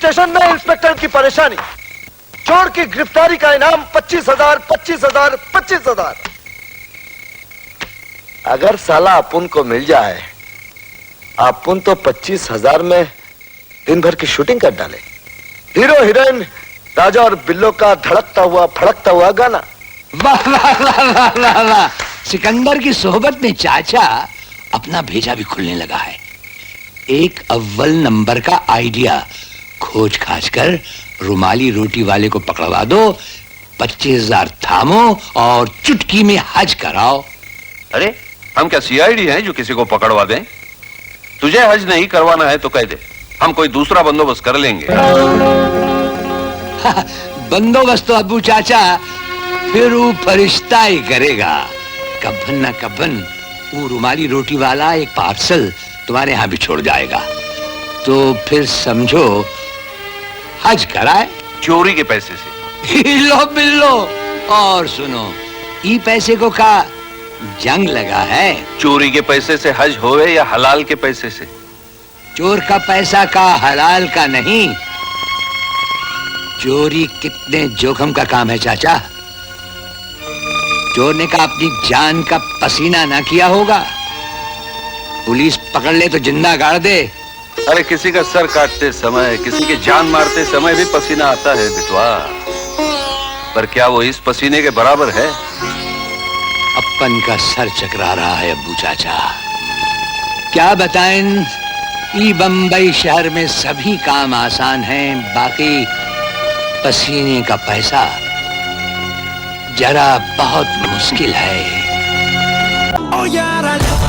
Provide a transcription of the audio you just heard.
Station में inspector की परेशानी, चोर की गिरफ्तारी का इनाम 25,000, 25,000, 25,000। अगर साला अपुन को मिल जाए, अपुन तो 25,000 में दिन भर की शूटिंग कर डाले। हीरो हीरोइन, राजा और बिल्लो का धड़कता हुआ फड़कता हुआ गाना। वाह वाह वाह वाह वाह वाह। सिकंदर की सोहबत में चाचा अपना भेजा भी खुलने लगा है। एक अव्वल नंबर का आइडिया, खोज खाज कर रुमाली रोटी वाले को पकड़वा दो, 25,000 थामो और चुटकी में हज कराओ। अरे हम क्या सीआईडी हैं जो किसी को पकड़वा दें? तुझे हज नहीं करवाना है तो कह दे, हम कोई दूसरा बंदोबस्त कर लेंगे। बंदोबस्त तो अब्बू चाचा फिर वो फरिश्ता ही करेगा। कब्बन न कब्बन वो रुमाली रोटी वाला एक पार्सल तुम्हारे यहाँ भी छोड़ जाएगा, तो फिर समझो हज कराए चोरी के पैसे से। लो बिल्लो। और सुनो, ई पैसे को का जंग लगा है। चोरी के पैसे से हज होवे या हलाल के पैसे से? चोर का पैसा का हलाल का नहीं। चोरी कितने जोखिम का काम है चाचा। चोर ने का अपनी जान का पसीना ना किया होगा, पुलिस पकड़ ले तो जिंदा गाड़ दे। अरे किसी का सर काटते समय, किसी की जान मारते समय भी पसीना आता है बिटवा, पर क्या वो इस पसीने के बराबर है? अपन का सर चकरा रहा है अब्बू चाचा। क्या बताएं, ई बंबई शहर में सभी काम आसान हैं, बाकी पसीने का पैसा जरा बहुत मुश्किल है। Oh, yeah,